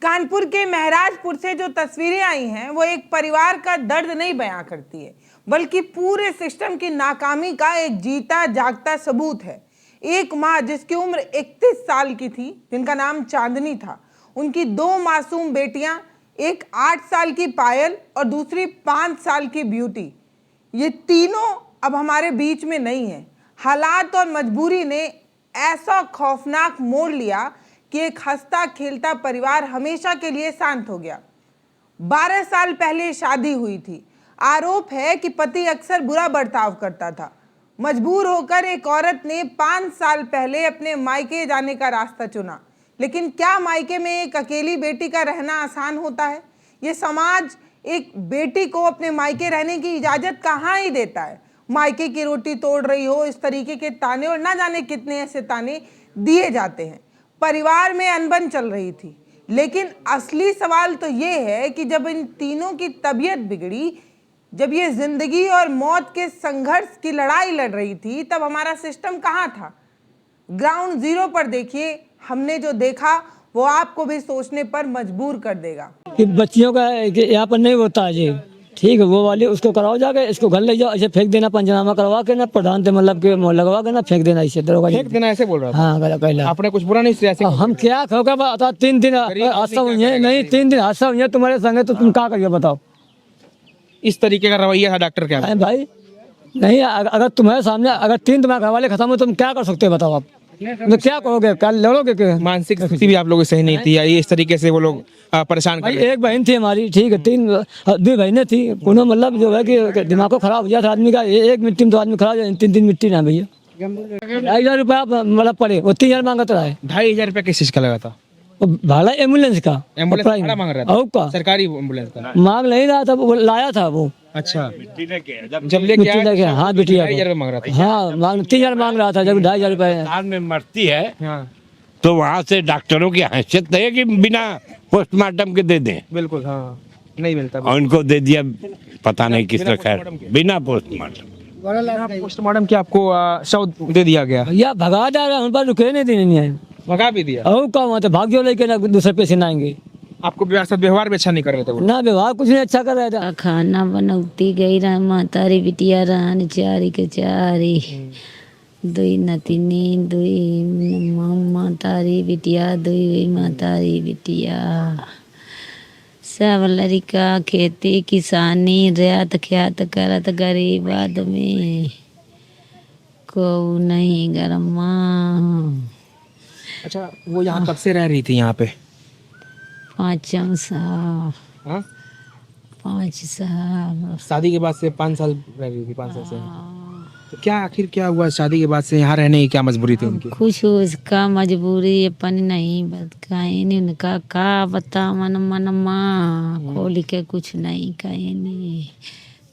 कानपुर के महराजपुर से जो तस्वीरें आई हैं वो एक परिवार का दर्द नहीं बयां करती है, बल्कि पूरे सिस्टम की नाकामी का एक जीता जागता सबूत है। एक माँ जिसकी उम्र 31 साल की थी, जिनका नाम चांदनी था, उनकी 2 मासूम बेटियां, एक 8 साल की पायल और दूसरी 5 साल की ब्यूटी, ये तीनों अब हमारे बीच में नहीं है। हालात और मजबूरी ने ऐसा खौफनाक मोड़ लिया कि एक हंसता खेलता परिवार हमेशा के लिए शांत हो गया। 12 साल पहले शादी हुई थी। आरोप है कि पति अक्सर बुरा बर्ताव करता था। मजबूर होकर एक औरत ने 5 साल पहले अपने मायके जाने का रास्ता चुना। लेकिन क्या मायके में एक अकेली बेटी का रहना आसान होता है? ये समाज एक बेटी को अपने मायके रहने की इजाजत कहाँ ही देता है। मायके की रोटी तोड़ रही हो, इस तरीके के ताने और ना जाने कितने ऐसे ताने दिए जाते हैं। परिवार में अनबन चल रही थी, लेकिन असली सवाल तो ये है कि जब इन तीनों की तबीयत बिगड़ी, जब ये जिंदगी और मौत के संघर्ष की लड़ाई लड़ रही थी, तब हमारा सिस्टम कहाँ था? ग्राउंड जीरो पर देखिए, हमने जो देखा वो आपको भी सोचने पर मजबूर कर देगा। कि बच्चियों का यहाँ पर नहीं होता है जी, ठीक है, वो वाली उसको कराओ जाके, इसको घर ले जाओ, ऐसे फेंक देना, पंचनामा करवा के ना प्रधान से मतलब के लगवा के ना फेंक देना, इसे फेंक देना ऐसे बोल रहा था। हाँ गलत। आपने कुछ बुरा नहीं किया? हम क्या खोगा बता, 3 दिन हादसा हुई नहीं, 3 दिन हादसा हुई तुम्हारे संगे, तो तुम क्या करिए बताओ? इस तरीके का रवैया था डॉक्टर क्या भाई? नहीं, अगर तुम्हारे सामने अगर 3 तुम्हारे घर वाले खत्म हो, तुम क्या कर सकते हो बताओ? आप तो क्या कहोगे? कल लड़ोगे? मानसिक स्थिति भी आप लोगों की सही नहीं थी, ये इस तरीके से वो लोग परेशान कर रहे थे। एक बहन थी हमारी, ठीक है, 2 बहनें थी, कोनो मतलब जो है कि दिमाग को खराब हो जाता आदमी का। एक मिट्टी में 2 आदमी खराब हो जाए, 3 दिन मिट्टी ना भैया। 2,500 रुपया मतलब पड़े, वो 3,000 मांगत रहा है। 2,500 रुपया किस चीज का लगा था? भाड़ा एम्बुलेंस का, एम्बुलेंस भाड़ा मांग रहा था? और का सरकारी एम्बुलेंस का मांग नहीं रहा था, वो लाया था वो। अच्छा, जब लेके आया, हाँ बिटिया 2,500 रुपया मांग रहा था। हाँ, 3,000 मांग रहा था, जब 2,500 रुपये में मरती है हाँ तो वहाँ से डॉक्टरों की हैसियत नहीं है कि बिना पोस्टमार्टम के दे दें, बिल्कुल, हाँ नहीं मिलता। और उनको दे दिया पता नहीं किस तरह, खैर बिना पोस्टमार्टम। पोस्टमार्टम क्या आपको शव दे दिया गया? भैया भगा जा रहा है, उन पर रुके नहीं देने है, भगा भी दिया? और का वहाँ तो भाग जो लेके ना दूसरे पैसे ना आएंगे। आपको व्यवहार भी अच्छा नहीं कर रहे थे वो? ना व्यवहार कुछ नहीं अच्छा कर रहा था। खाना बनौती गई रहा, मातारी बिटिया रहन, चारी के चारी, 2 नतिनी, 2 मातारी बिटिया, 2 मातारी बिटिया, सब लड़का खेती किसानी रेत ख्यात करत, गरीब आदमी को नहीं गरमा। अच्छा, वो यहाँ कब से रह रही थी यहाँ पे? 5 साल। हाँ? 5 साल। शादी के बाद से 5 साल रह रही थी? 5 साल से। तो क्या आखिर क्या हुआ शादी के बाद से यहाँ रहने की क्या मजबूरी थी उनकी? कुछ उसका मजबूरी अपन नहीं बताई, उनका का बता, मन माँ खोल के कुछ नहीं कहीं नहीं।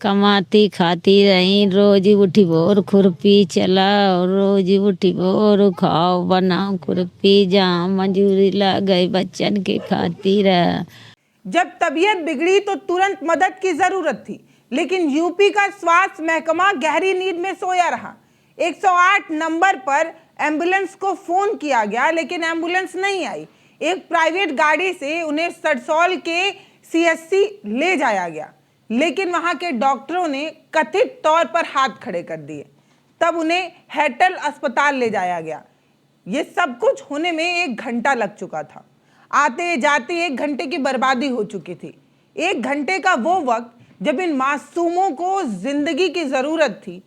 कमाती खाती रही, रोज उठी भोर खुरपी चलाओ, रोज उठी भोर खाओ बनाओ खुरपी, जहाँ मजूरी लग गई बच्चन के खाती रह। जब तबीयत बिगड़ी तो तुरंत मदद की जरूरत थी, लेकिन यूपी का स्वास्थ्य महकमा गहरी नींद में सोया रहा। 108 नंबर पर एम्बुलेंस को फोन किया गया, लेकिन एम्बुलेंस नहीं आई। एक प्राइवेट गाड़ी से उन्हें सडसौल के सीएससी ले जाया गया, लेकिन वहां के डॉक्टरों ने कथित तौर पर हाथ खड़े कर दिए। तब उन्हें हेटल अस्पताल ले जाया गया। ये सब कुछ होने में 1 घंटा लग चुका था। आते जाते 1 घंटे की बर्बादी हो चुकी थी। 1 घंटे का वो वक्त जब इन मासूमों को जिंदगी की जरूरत थी।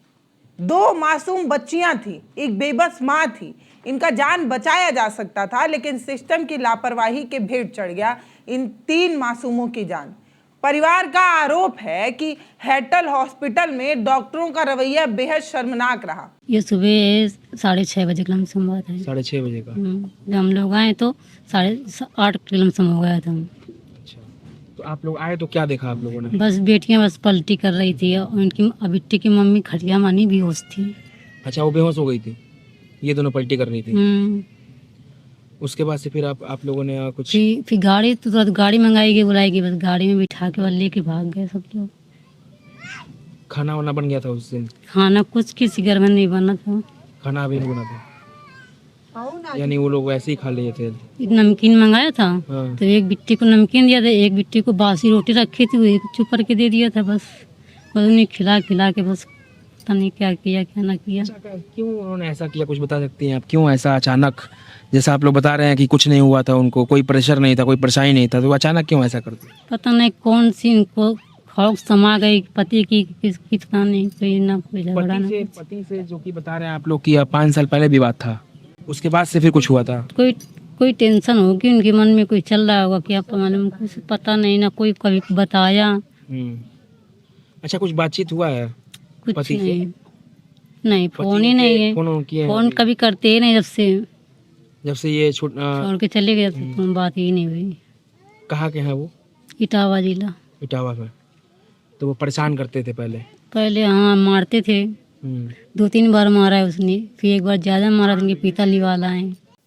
2 मासूम बच्चियां थी, एक बेबस माँ थी। इनका जान बचाया जा सकता था, लेकिन सिस्टम की लापरवाही के भेंट चढ़ गया इन 3 मासूमों की जान। परिवार का आरोप है कि हेटल हॉस्पिटल में डॉक्टरों का रवैया बेहद शर्मनाक रहा। ये सुबह 6:30 बजे का लमसम बात है। 6:30 बजे का? जब हम लोग आए तो 8:30 के लमसम हो गया था। अच्छा, तो आप लोग आए तो क्या देखा आप लोगों ने? बस बेटियां बस पलटी कर रही थी, और उनकी बिट्टी की मम्मी खटिया मानी बेहोश थी। अच्छा, वो बेहोश हो गई थी, ये दोनों पलटी कर रही थी। उसके बाद से फिर आप लोगों ने कुछ? फिर गाड़ी तो तुरंत गाड़ी मंगाई गई, बुलाई गई, बस गाड़ी में बिठा के बस लेके भाग गए सब लोग। खाना वाना बन गया था उस दिन? खाना कुछ किसी घर में नहीं बना था। खाना अभी नहीं बना था? यानी वो लोग वैसे ही खा लिए थे? एक नमकीन मंगाया था हाँ। तो एक बिट्टी को नमकीन दिया था, एक बिट्टी को बासी रोटी रखी थी, वही चुप करके दे दिया था। बस उन्हें खिला खिला के बस पता नहीं क्या किया क्या ना किया। क्यों उन्होंने ऐसा किया, कुछ बता सकती हैं आप? क्यों ऐसा अचानक, जैसा आप लोग बता रहे हैं कि कुछ नहीं हुआ था, उनको कोई प्रेशर नहीं था, कोई परेशानी नहीं था, तो अचानक क्यों ऐसा करते? पता नहीं कौन सी इनको खौफ समा गई पति की, किसकी पता नहीं, कोई ना कोई झगड़ा ना कुछ। पति से जो कि बता रहे हैं आप लोग कि 5 साल पहले विवाद था, उसके बाद से फिर कुछ हुआ था? कोई टेंशन होगी उनके मन में, कोई चल रहा होगा क्या मालूम, कुछ पता नहीं ना, कोई कभी बताया। अच्छा, कुछ बातचीत हुआ है कुछ पति से? नहीं, फोन ही नहीं है। फोन कभी करते ही नहीं, जब से ये छोड़ के चले गए तो बात ही नहीं हुई। कहाँ के हैं वो? इटावा जिला। इटावा में। तो वो परेशान करते थे पहले? हाँ, मारते थे। 2-3 बार मारा है उसने, फिर एक बार ज्यादा मारा, उनके पिता लिवाला है।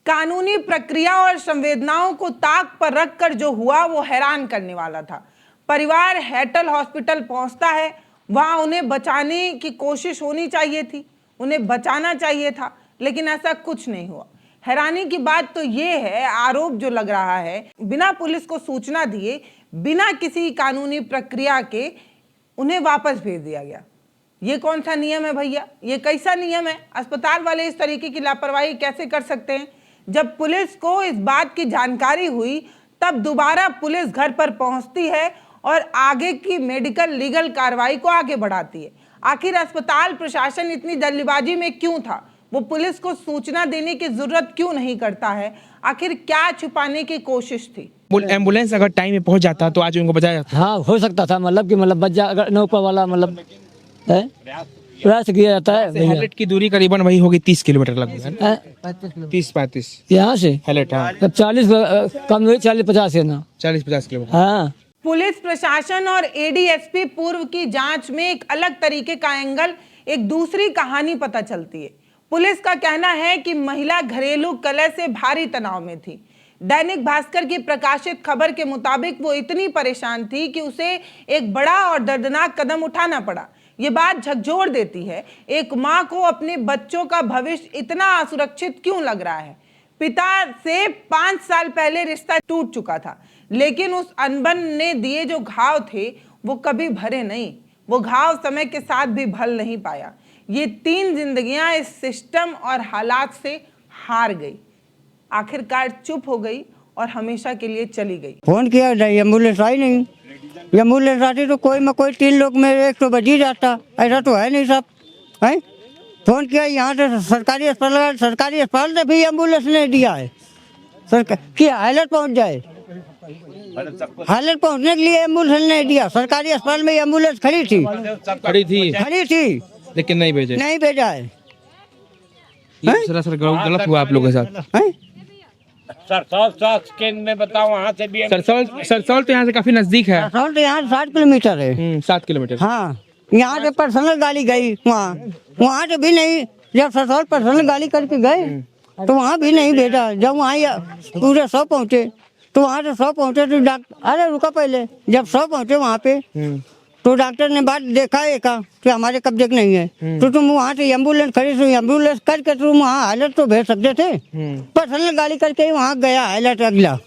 कानूनी प्रक्रिया और संवेदनाओं को ताक पर रखकर जो हुआ वो हैरान करने वाला था। परिवार हैटल हॉस्पिटल पहुंचता है, वहां उन्हें बचाने की कोशिश होनी चाहिए थी, उन्हें बचाना चाहिए था, लेकिन ऐसा कुछ नहीं हुआ। हैरानी की बात तो ये है, आरोप जो लग रहा है, बिना पुलिस को सूचना दिए, बिना किसी कानूनी प्रक्रिया के उन्हें वापस भेज दिया गया। ये कौन सा नियम है भैया? ये कैसा नियम है? अस्पताल वाले इस तरीके की लापरवाही कैसे कर सकते हैं? जब पुलिस को इस बात की जानकारी हुई तब दोबारा पुलिस घर पर पहुंचती है और आगे की मेडिकल लीगल कार्रवाई को आगे बढ़ाती है। आखिर अस्पताल प्रशासन इतनी जल्दबाजी में क्यों था? वो पुलिस को सूचना देने की जरूरत क्यों नहीं करता है? आखिर क्या छुपाने की कोशिश थी? एम्बुलेंस अगर टाइम में पहुंच जाता तो आज उनको बचाया जाता? हाँ, हो सकता था, मतलब कि बच जा, अगर न ऊपर वाला मतलब प्रयास किया जाता है। हैलेट की दूरी करीबन वही होगी 30 किलोमीटर लगभग, 30-35 यहाँ से हैलेट। हाँ, तब 40 कम हुई, 40-50 है ना, 40-50 किलोमीटर। हाँ। पुलिस प्रशासन और एडीएसपी पूर्व की जांच में एक अलग तरीके का एंगल, एक दूसरी कहानी पता चलती है। पुलिस का कहना है कि महिला घरेलू कलह से भारी तनाव में थी। दैनिक भास्कर की प्रकाशित खबर के मुताबिक वो इतनी परेशान थी कि उसे एक बड़ा और दर्दनाक कदम उठाना पड़ा। ये बात झकझोर देती है, एक माँ को अपने बच्चों का भविष्य इतना असुरक्षित क्यों लग रहा है? पिता से 5 साल पहले रिश्ता टूट चुका था, लेकिन उस अनबन ने दिए जो घाव थे वो कभी भरे नहीं। वो घाव समय के साथ भी भल नहीं पाया। ये 3 जिंदगियां इस सिस्टम और हालात से हार गई, आखिरकार चुप हो गई और हमेशा के लिए चली गई। फोन किया, एम्बुलेंस आई नहीं। एम्बुलेंस आती तो कोई में कोई 3 लोग में 1 तो बज ही जाता, ऐसा तो है नहीं सब है। फोन किया यहाँ से सरकारी अस्पताल से भी एम्बुलेंस नहीं दिया है। सरकार की हालत पहुँच जाए, हालत पहुँचने के लिए एम्बुलेंस नहीं दिया। सरकारी अस्पताल में एम्बुलेंस खड़ी थी लेकिन नहीं भेजा है। सरासर गलत हुआ आप लोगों के साथ। सरसौल में बताओ, वहाँ से भी सरसौल तो यहाँ से काफी नजदीक है। सरसौल तो यहाँ 60 किलोमीटर है। 7 किलोमीटर। हाँ, यहाँ से पर्सनल गाड़ी गई, वहाँ से भी नहीं। जब सरसौल पर्सनल गाड़ी करके गए तो वहाँ भी नहीं भेजा। जब वहाँ पूरे 100 पहुँचे तो वहाँ से 100 पहुँचे तो डॉक्टर, अरे रुका पहले, जब 100 पहुँचे वहाँ पे तो डॉक्टर ने बात देखा एक कि हमारे कब्जे नहीं है, तो तुम वहाँ से एम्बुलेंस खड़ी थी, एम्बुलेंस करके तुम वहाँ हालत तो भेज सकते थे। पर्सनल गाड़ी करके वहाँ गया हालत अगला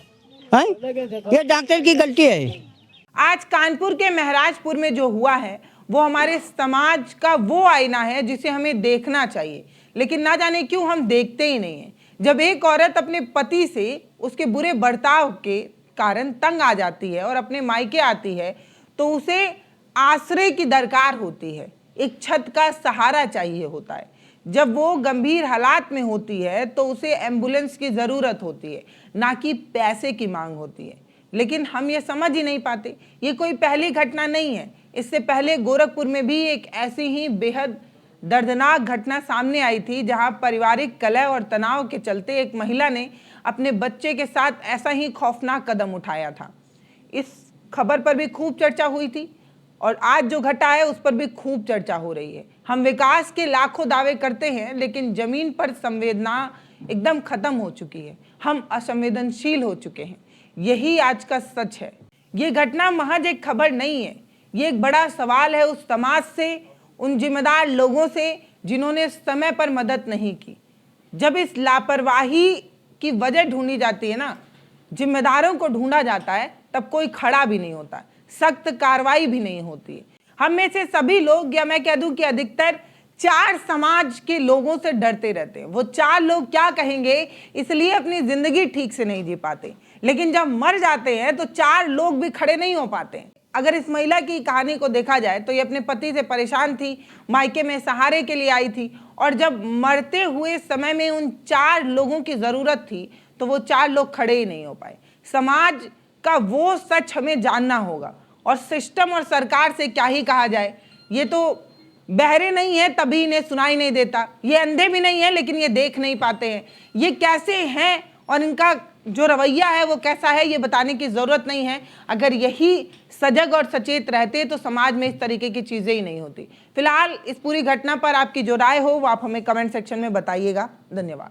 है। ये डॉक्टर की गलती है। आज कानपुर के महराजपुर में जो हुआ है वो हमारे समाज का वो आईना है जिसे हमें देखना चाहिए, लेकिन ना जाने क्यों हम देखते ही नहीं है। जब एक औरत अपने पति से उसके बुरे बर्ताव के कारण तंग आ जाती है और अपने मायके आती है तो उसे आश्रय की दरकार होती है, एक छत का सहारा चाहिए होता है। जब वो गंभीर हालात में होती है तो उसे एम्बुलेंस की ज़रूरत होती है, ना कि पैसे की मांग होती है। लेकिन हम ये समझ ही नहीं पाते। ये कोई पहली घटना नहीं है, इससे पहले गोरखपुर में भी एक ऐसी ही बेहद दर्दनाक घटना सामने आई थी, जहां पारिवारिक कलह और तनाव के चलते एक महिला ने अपने बच्चे के साथ ऐसा ही खौफनाक कदम उठाया था। इस खबर पर भी खूब चर्चा हुई थी और आज जो घटा है उस पर भी खूब चर्चा हो रही है। हम विकास के लाखों दावे करते हैं, लेकिन जमीन पर संवेदना एकदम खत्म हो चुकी है। हम असंवेदनशील हो चुके हैं। यही आज का सच है। ये घटना महज एक खबर नहीं है, ये एक बड़ा सवाल है उस समाज से, उन जिम्मेदार लोगों से जिन्होंने समय पर मदद नहीं की। जब इस लापरवाही की वजह ढूंढी जाती है ना, जिम्मेदारों को ढूंढा जाता है, तब कोई खड़ा भी नहीं होता, सख्त कार्रवाई भी नहीं होती है। हम में से सभी लोग, या मैं कह दूं कि अधिकतर, 4 समाज के लोगों से डरते रहते हैं। वो 4 लोग क्या कहेंगे, इसलिए अपनी जिंदगी ठीक से नहीं जी पाते। लेकिन जब मर जाते हैं तो 4 लोग भी खड़े नहीं हो पाते हैं। अगर इस महिला की कहानी को देखा जाए तो ये अपने पति से परेशान थी, मायके में सहारे के लिए आई थी, और जब मरते हुए समय में उन 4 लोगों की जरूरत थी तो वो 4 लोग खड़े ही नहीं हो पाए। समाज का वो सच हमें जानना होगा, और सिस्टम और सरकार से क्या ही कहा जाए। ये तो बहरे नहीं है तभी इन्हें सुनाई नहीं देता, ये अंधे भी नहीं है लेकिन ये देख नहीं पाते हैं। ये कैसे हैं और इनका जो रवैया है वो कैसा है, ये बताने की ज़रूरत नहीं है। अगर यही सजग और सचेत रहते तो समाज में इस तरीके की चीज़ें ही नहीं होती। फिलहाल इस पूरी घटना पर आपकी जो राय हो वो आप हमें कमेंट सेक्शन में बताइएगा। धन्यवाद।